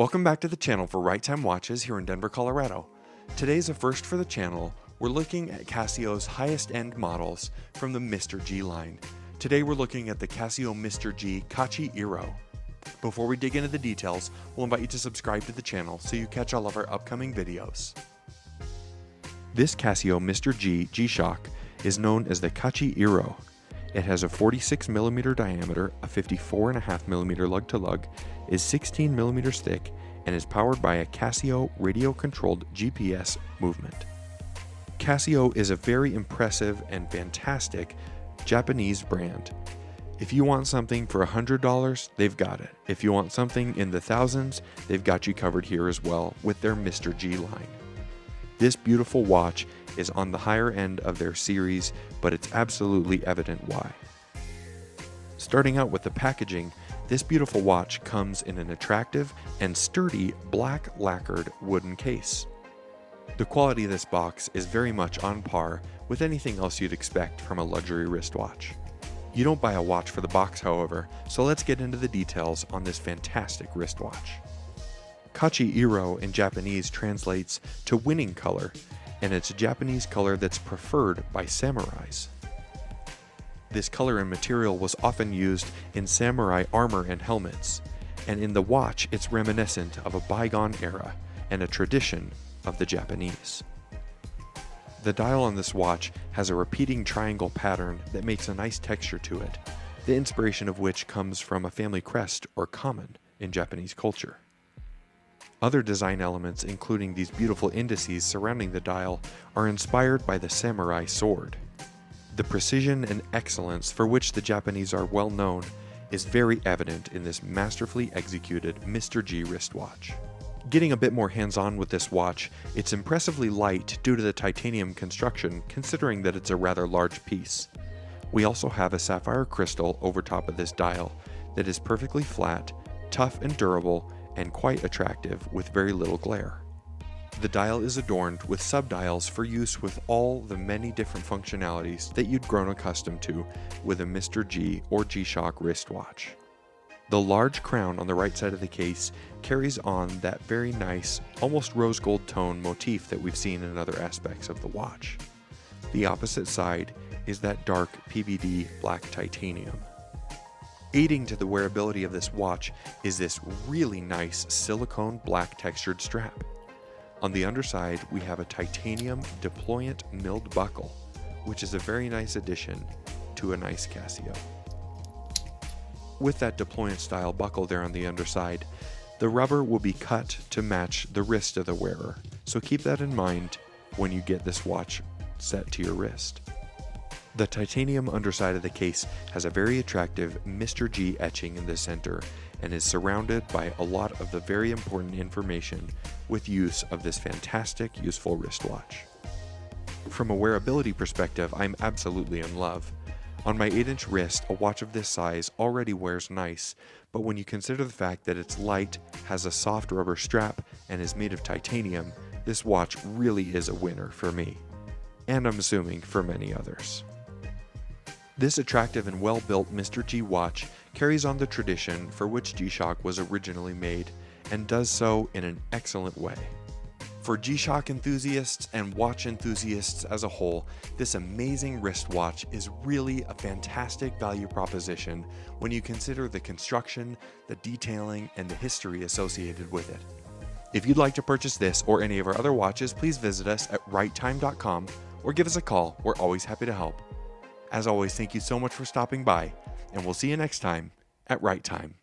Welcome back to the channel for Right Time Watches here in Denver, Colorado. Today's a first for the channel. We're looking at Casio's highest end models from the Mr. G line. Today we're looking at the Casio Mr. G Kachi-Iro. Before we dig into the details, we'll invite you to subscribe to the channel so you catch all of our upcoming videos. This Casio Mr. G G-Shock is known as the Kachi-Iro. It has a 46mm diameter, a 54.5mm lug-to-lug, is 16mm thick, and is powered by a Casio radio-controlled GPS movement. Casio is a very impressive and fantastic Japanese brand. If you want something for $100, they've got it. If you want something in the thousands, they've got you covered here as well with their Mr. G line. This beautiful watch is on the higher end of their series, but it's absolutely evident why. Starting out with the packaging, this beautiful watch comes in an attractive and sturdy black lacquered wooden case. The quality of this box is very much on par with anything else you'd expect from a luxury wristwatch. You don't buy a watch for the box, however, so let's get into the details on this fantastic wristwatch. Kachi-Iro in Japanese translates to winning color, and it's a Japanese color that's preferred by samurais. This color and material was often used in samurai armor and helmets, and in the watch it's reminiscent of a bygone era and a tradition of the Japanese. The dial on this watch has a repeating triangle pattern that makes a nice texture to it, the inspiration of which comes from a family crest or common in Japanese culture. Other design elements, including these beautiful indices surrounding the dial, are inspired by the samurai sword. The precision and excellence for which the Japanese are well known is very evident in this masterfully executed Mr. G wristwatch. Getting a bit more hands-on with this watch, it's impressively light due to the titanium construction, considering that it's a rather large piece. We also have a sapphire crystal over top of this dial that is perfectly flat, tough and durable, and quite attractive with very little glare. The dial is adorned with subdials for use with all the many different functionalities that you'd grown accustomed to with a Mr. G or G-Shock wristwatch. The large crown on the right side of the case carries on that very nice, almost rose gold tone motif that we've seen in other aspects of the watch. The opposite side is that dark PVD black titanium. Aiding to the wearability of this watch is this really nice silicone black textured strap. On the underside, we have a titanium deployant milled buckle, which is a very nice addition to a nice Casio. With that deployant style buckle there on the underside, the rubber will be cut to match the wrist of the wearer, so keep that in mind when you get this watch set to your wrist. The titanium underside of the case has a very attractive Mr. G etching in the center and is surrounded by a lot of the very important information with use of this fantastic, useful wristwatch. From a wearability perspective, I'm absolutely in love. On my 8-inch wrist, a watch of this size already wears nice, but when you consider the fact that it's light, has a soft rubber strap, and is made of titanium, this watch really is a winner for me. And I'm assuming for many others. This attractive and well-built Mr. G watch carries on the tradition for which G-Shock was originally made, and does so in an excellent way. For G-Shock enthusiasts and watch enthusiasts as a whole, this amazing wristwatch is really a fantastic value proposition when you consider the construction, the detailing, and the history associated with it. If you'd like to purchase this or any of our other watches, please visit us at righttime.com or give us a call. We're always happy to help. As always, thank you so much for stopping by, and we'll see you next time at Right Time.